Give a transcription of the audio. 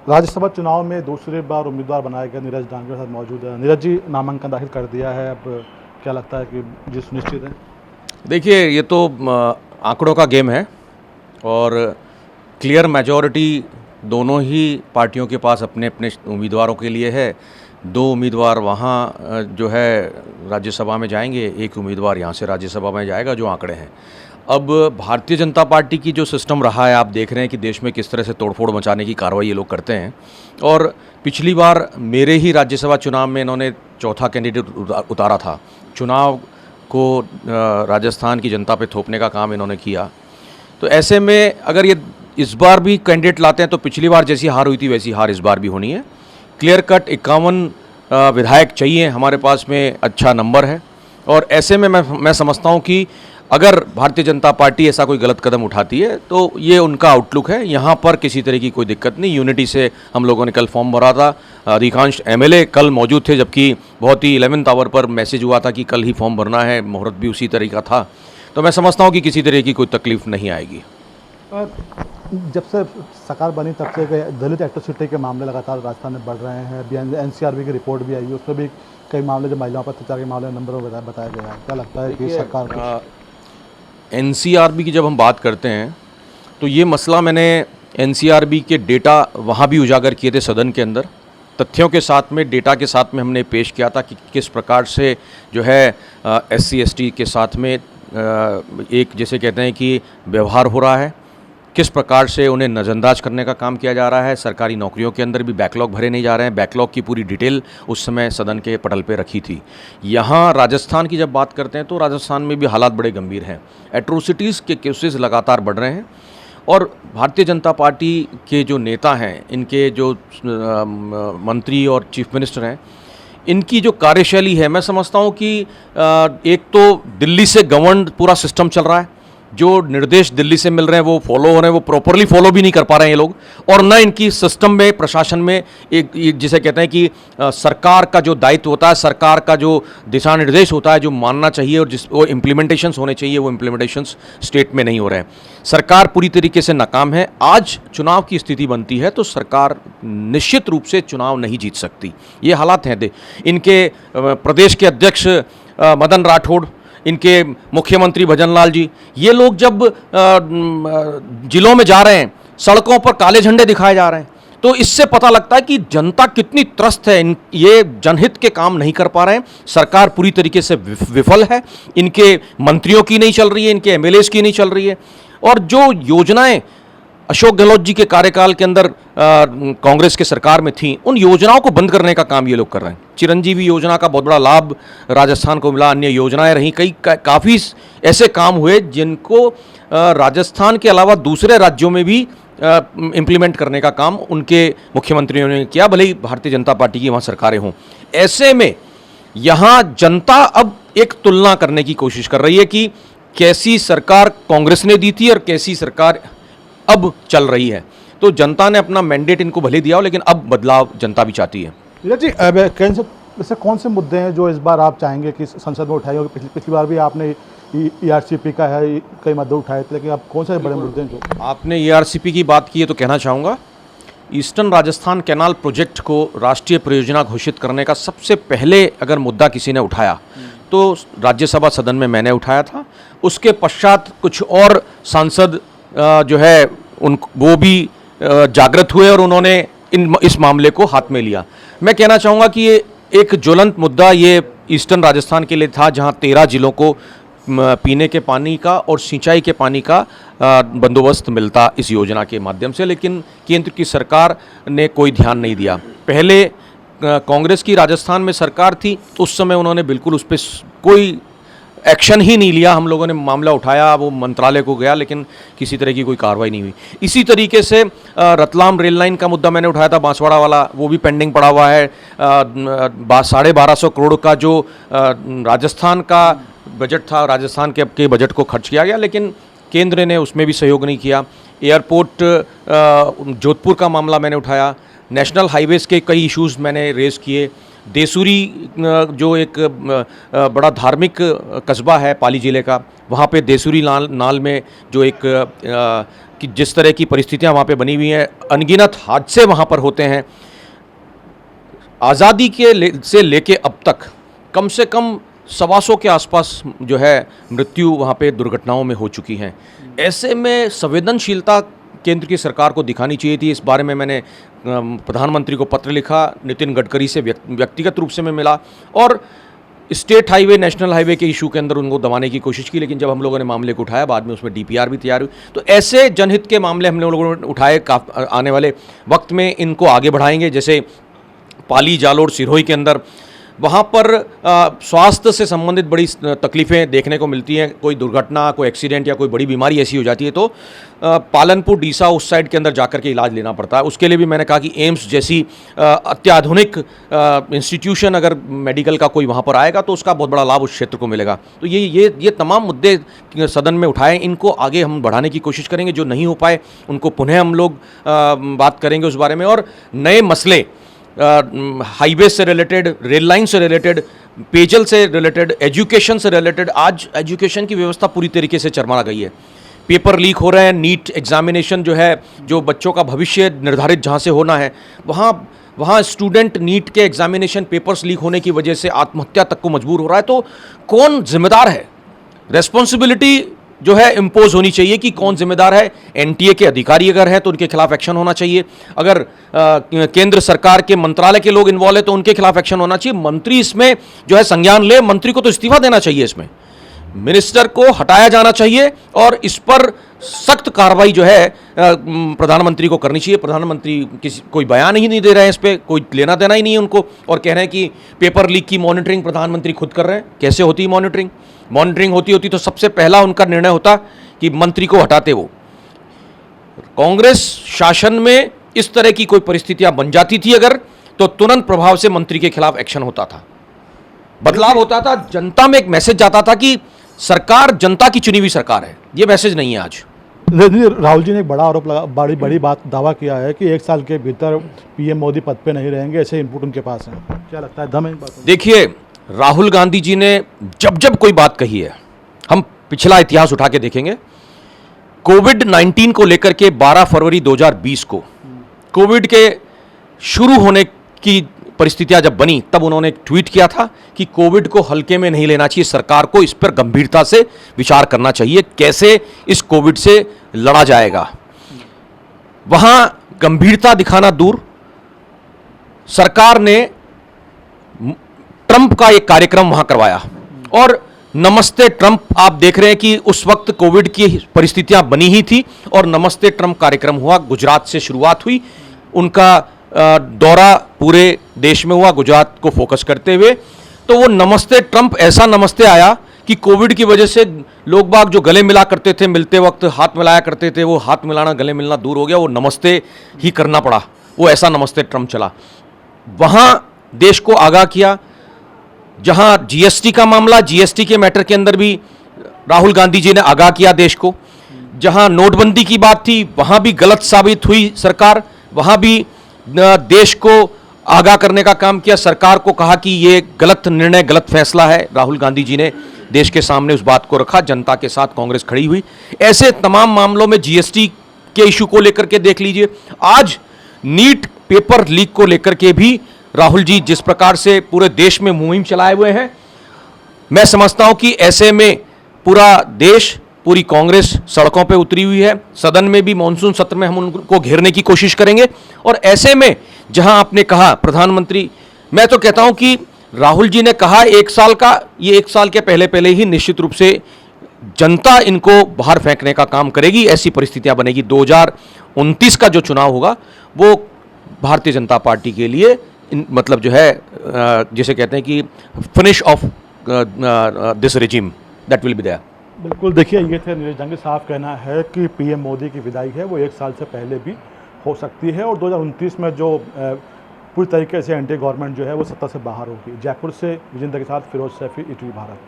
राज्यसभा चुनाव में दूसरी बार उम्मीदवार बनाए गए नीरज डांगे के साथ मौजूद है। नीरज जी नामांकन दाखिल कर दिया है, अब क्या लगता है कि जी सुनिश्चित है? देखिए, ये तो आंकड़ों का गेम है और क्लियर मेजॉरिटी दोनों ही पार्टियों के पास अपने अपने उम्मीदवारों के लिए है। 2 उम्मीदवार वहाँ जो है राज्यसभा में जाएंगे, एक उम्मीदवार यहाँ से राज्यसभा में जाएगा, जो आंकड़े हैं। अब भारतीय जनता पार्टी की जो सिस्टम रहा है, आप देख रहे हैं कि देश में किस तरह से तोड़फोड़ मचाने की कार्रवाई ये लोग करते हैं। और पिछली बार मेरे ही राज्यसभा चुनाव में इन्होंने चौथा कैंडिडेट उतारा था। चुनाव को राजस्थान की जनता पे थोपने का काम इन्होंने किया। तो ऐसे में अगर ये इस बार भी कैंडिडेट लाते हैं तो पिछली बार जैसी हार हुई थी वैसी हार इस बार भी होनी है। क्लियर कट 51 विधायक चाहिए, हमारे पास में अच्छा नंबर है। और ऐसे में मैं समझता हूँ कि अगर भारतीय जनता पार्टी ऐसा कोई गलत कदम उठाती है तो ये उनका आउटलुक है। यहाँ पर किसी तरह की कोई दिक्कत नहीं। यूनिटी से हम लोगों ने कल फॉर्म भरा था, अधिकांश एमएलए कल मौजूद थे, जबकि बहुत ही 11th आवर पर मैसेज हुआ था कि कल ही फॉर्म भरना है, मुहूर्त भी उसी तरह का था। तो मैं समझता हूँ कि किसी तरह की कोई तकलीफ नहीं आएगी। जब से सरकार बनी तब से दलित एट्रोसिटी के मामले लगातार राजस्थान में बढ़ रहे हैं। अभी एनसीआरबी की रिपोर्ट भी आई है, उसमें भी कई मामले जो महिलाओं पर अत्याचार के मामले नंबर बताया गया है। क्या लगता है कि सरकार एनसीआरबी की जब हम बात करते हैं तो ये मसला मैंने एनसीआरबी के डेटा वहाँ भी उजागर किए थे सदन के अंदर, तथ्यों के साथ में, डेटा के साथ में हमने पेश किया था कि किस प्रकार से जो है एससी एसटी के साथ में एक जैसे कहते हैं कि व्यवहार हो रहा है, किस प्रकार से उन्हें नज़रअंदाज करने का काम किया जा रहा है। सरकारी नौकरियों के अंदर भी बैकलॉग भरे नहीं जा रहे हैं। बैकलॉग की पूरी डिटेल उस समय सदन के पटल पे रखी थी। यहाँ राजस्थान की जब बात करते हैं तो राजस्थान में भी हालात बड़े गंभीर हैं। एट्रोसिटीज़ के केसेस लगातार बढ़ रहे हैं और भारतीय जनता पार्टी के जो नेता हैं, इनके जो मंत्री और चीफ मिनिस्टर हैं, इनकी जो कार्यशैली है, मैं समझता हूँ कि एक तो दिल्ली से गवर्न पूरा सिस्टम चल रहा है। जो निर्देश दिल्ली से मिल रहे हैं वो फॉलो हो रहे हैं, वो प्रॉपरली फॉलो भी नहीं कर पा रहे हैं ये लोग। और न इनकी सिस्टम में, प्रशासन में एक जिसे कहते हैं कि सरकार का जो दायित्व होता है, सरकार का जो दिशा निर्देश होता है, जो मानना चाहिए और जिस वो इम्प्लीमेंटेशंस होने चाहिए, वो इम्प्लीमेंटेशंस स्टेट में नहीं हो रहे हैं। सरकार पूरी तरीके से नाकाम है। आज चुनाव की स्थिति बनती है तो सरकार निश्चित रूप से चुनाव नहीं जीत सकती। ये हालात हैं। इनके प्रदेश के अध्यक्ष मदन राठौड़, इनके मुख्यमंत्री भजनलाल जी, ये लोग जब जिलों में जा रहे हैं, सड़कों पर काले झंडे दिखाए जा रहे हैं, तो इससे पता लगता है कि जनता कितनी त्रस्त है। ये जनहित के काम नहीं कर पा रहे हैं। सरकार पूरी तरीके से विफल है। इनके मंत्रियों की नहीं चल रही है, इनके एमएलएस की नहीं चल रही है। और जो योजनाएं अशोक गहलोत जी के कार्यकाल के अंदर कांग्रेस के सरकार में थी, उन योजनाओं को बंद करने का काम ये लोग कर रहे हैं। चिरंजीवी योजना का बहुत बड़ा लाभ राजस्थान को मिला, अन्य योजनाएं रहीं, काफ़ी ऐसे काम हुए जिनको राजस्थान के अलावा दूसरे राज्यों में भी इम्प्लीमेंट करने का काम उनके मुख्यमंत्रियों ने किया, भले ही भारतीय जनता पार्टी की वहाँ सरकारें हों। ऐसे में यहाँ जनता अब एक तुलना करने की कोशिश कर रही है कि कैसी सरकार कांग्रेस ने दी थी और कैसी सरकार अब चल रही है। तो जनता ने अपना मैंडेट इनको भले दिया हो, लेकिन अब बदलाव जनता भी चाहती है। नीरज जी, ऐसे कौन से मुद्दे हैं जो इस बार आप चाहेंगे कि संसद में उठाए होंगे? पिछली बार भी आपने ईआरसीपी का है कई मुद्दे उठाए थे, लेकिन अब कौन से बड़े मुद्दे हैं जो आपने ईआरसीपी की बात की है तो कहना चाहूँगा, ईस्टर्न राजस्थान कैनाल प्रोजेक्ट को राष्ट्रीय परियोजना घोषित करने का सबसे पहले अगर मुद्दा किसी ने उठाया तो राज्यसभा सदन में मैंने उठाया था। उसके पश्चात कुछ और सांसद जो है वो भी जागृत हुए और उन्होंने इस मामले को हाथ में लिया। मैं कहना चाहूँगा कि ये एक ज्वलंत मुद्दा ये ईस्टर्न राजस्थान के लिए था, जहाँ 13 जिलों को पीने के पानी का और सिंचाई के पानी का बंदोबस्त मिलता इस योजना के माध्यम से, लेकिन केंद्र की सरकार ने कोई ध्यान नहीं दिया। पहले कांग्रेस की राजस्थान में सरकार थी, उस समय उन्होंने बिल्कुल उस पर कोई एक्शन ही नहीं लिया। हम लोगों ने मामला उठाया, वो मंत्रालय को गया, लेकिन किसी तरह की कोई कार्रवाई नहीं हुई। इसी तरीके से रतलाम रेल लाइन का मुद्दा मैंने उठाया था, बांसवाड़ा वाला, वो भी पेंडिंग पड़ा हुआ है। 1250 करोड़ का जो राजस्थान का बजट था, राजस्थान के बजट को खर्च किया गया, लेकिन केंद्र ने उसमें भी सहयोग नहीं किया। एयरपोर्ट जोधपुर का मामला मैंने उठाया। नेशनल हाईवेज़ के कई इश्यूज़ मैंने रेज़ किए। देसूरी जो एक बड़ा धार्मिक कस्बा है पाली ज़िले का, वहाँ पे देसूरी नाल में जो एक कि जिस तरह की परिस्थितियां वहाँ पे बनी हुई हैं, अनगिनत हादसे वहाँ पर होते हैं। आज़ादी से लेके अब तक कम से कम 125 के आसपास जो है मृत्यु वहाँ पे दुर्घटनाओं में हो चुकी हैं। ऐसे में संवेदनशीलता केंद्र की सरकार को दिखानी चाहिए थी। इस बारे में मैंने प्रधानमंत्री को पत्र लिखा, नितिन गडकरी से व्यक्तिगत रूप से मैं मिला और स्टेट हाईवे, नेशनल हाईवे के इशू के अंदर उनको दबाने की कोशिश की, लेकिन जब हम लोगों ने मामले को उठाया, बाद में उसमें डीपीआर भी तैयार हुई। तो ऐसे जनहित के मामले हम लोगों ने उठाए, आने वाले वक्त में इनको आगे बढ़ाएंगे। जैसे पाली, जालोर, सिरोही के अंदर वहाँ पर स्वास्थ्य से संबंधित बड़ी तकलीफ़ें देखने को मिलती हैं। कोई दुर्घटना, कोई एक्सीडेंट या कोई बड़ी बीमारी ऐसी हो जाती है तो पालनपुर, डीसा उस साइड के अंदर जाकर के इलाज लेना पड़ता है। उसके लिए भी मैंने कहा कि एम्स जैसी अत्याधुनिक इंस्टीट्यूशन अगर मेडिकल का कोई वहाँ पर आएगा तो उसका बहुत बड़ा लाभ उस क्षेत्र को मिलेगा। तो ये तमाम मुद्दे सदन में उठाए, इनको आगे हम बढ़ाने की कोशिश करेंगे। जो नहीं हो पाए उनको पुनः हम लोग बात करेंगे उस बारे में। और नए मसले हाईवे से रिलेटेड, रेल लाइन से रिलेटेड, पेयजल से रिलेटेड, एजुकेशन से रिलेटेड, आज एजुकेशन की व्यवस्था पूरी तरीके से चरमरा गई है। पेपर लीक हो रहे हैं, नीट एग्जामिनेशन जो है, जो बच्चों का भविष्य निर्धारित जहाँ से होना है, वहाँ स्टूडेंट नीट के एग्जामिनेशन पेपर्स लीक होने की वजह से आत्महत्या तक को मजबूर हो रहा है। तो कौन जिम्मेदार है? रेस्पॉन्सिबिलिटी जो है इम्पोज होनी चाहिए कि कौन जिम्मेदार है। एनटीए के अधिकारी अगर है तो उनके खिलाफ एक्शन होना चाहिए। अगर केंद्र सरकार के मंत्रालय के लोग इन्वॉल्व है तो उनके खिलाफ एक्शन होना चाहिए। मंत्री इसमें जो है संज्ञान ले, मंत्री को तो इस्तीफा देना चाहिए, इसमें मिनिस्टर को हटाया जाना चाहिए और इस पर सख्त कार्रवाई जो है प्रधानमंत्री को करनी चाहिए। प्रधानमंत्री कोई बयान ही नहीं दे रहे हैं, इस पर कोई लेना देना ही नहीं है उनको, और कह रहे हैं कि पेपर लीक की मॉनिटरिंग प्रधानमंत्री खुद कर रहे हैं। कैसे होती है मॉनिटरिंग? मॉनिटरिंग होती तो सबसे पहला उनका निर्णय होता कि मंत्री को हटाते वो। कांग्रेस शासन में इस तरह की कोई परिस्थितियां बन जाती थी अगर, तो तुरंत प्रभाव से मंत्री के खिलाफ एक्शन होता था, बदलाव होता था, जनता में एक मैसेज जाता था कि सरकार जनता की चुनी हुई सरकार है। ये मैसेज नहीं है आज। राहुल जी ने एक बड़ा आरोप लगा, बड़ी बात दावा किया है कि 1 साल के भीतर पीएम मोदी पद पे नहीं रहेंगे, ऐसे इनपुट उनके पास है। क्या लगता है, दम है इन बातों में? देखिए, राहुल गांधी जी ने जब कोई बात कही है, हम पिछला इतिहास उठा के देखेंगे। कोविड-19 को लेकर के 12 फरवरी 2020 को कोविड के शुरू होने की परिस्थितियां जब बनी, तब उन्होंने एक ट्वीट किया था कि कोविड को हल्के में नहीं लेना चाहिए, सरकार को इस पर गंभीरता से विचार करना चाहिए, कैसे इस कोविड से लड़ा जाएगा। वहां गंभीरता दिखाना दूर, सरकार ने ट्रंप का एक कार्यक्रम वहां करवाया और नमस्ते ट्रंप, आप देख रहे हैं कि उस वक्त कोविड की परिस्थितियां बनी ही थी और नमस्ते ट्रंप कार्यक्रम हुआ। गुजरात से शुरुआत हुई, उनका दौरा पूरे देश में हुआ गुजरात को फोकस करते हुए। तो वो नमस्ते ट्रंप ऐसा नमस्ते आया कि कोविड की वजह से लोग बाग जो गले मिला करते थे, मिलते वक्त हाथ मिलाया करते थे, वो हाथ मिलाना, गले मिलना दूर हो गया, वो नमस्ते ही करना पड़ा। वो ऐसा नमस्ते ट्रंप चला। वहां देश को आगाह किया। जहां जीएसटी का मामला, जीएसटी के मैटर के अंदर भी राहुल गांधी जी ने आगाह किया देश को। जहां नोटबंदी की बात थी, वहां भी गलत साबित हुई सरकार, वहां भी देश को आगाह करने का काम किया। सरकार को कहा कि ये गलत निर्णय, गलत फैसला है। राहुल गांधी जी ने देश के सामने उस बात को रखा, जनता के साथ कांग्रेस खड़ी हुई। ऐसे तमाम मामलों में जीएसटी के इशू को लेकर के देख लीजिए। आज नीट पेपर लीक को लेकर के भी राहुल जी जिस प्रकार से पूरे देश में मुहिम चलाए हुए हैं, मैं समझता हूं कि ऐसे में पूरा देश, पूरी कांग्रेस सड़कों पे उतरी हुई है। सदन में भी मानसून सत्र में हम उनको घेरने की कोशिश करेंगे। और ऐसे में जहां आपने कहा प्रधानमंत्री, मैं तो कहता हूं कि राहुल जी ने कहा 1 साल का, ये 1 साल के पहले ही निश्चित रूप से जनता इनको बाहर फेंकने का काम करेगी। ऐसी परिस्थितियां बनेगी। 2029 का जो चुनाव होगा वो भारतीय जनता पार्टी के लिए मतलब जो है जिसे कहते हैं कि finish off this regime that will be there. बिल्कुल, देखिए, ये थे नीरज जंग। साफ कहना है कि पीएम मोदी की विदाई है वो 1 साल से पहले भी हो सकती है और 2029 में जो पूरी तरीके से एंटी गवर्नमेंट जो है वो सत्ता से बाहर होगी। जयपुर से विजेंद्र के साथ फिरोज सैफी, ईटीवी भारत।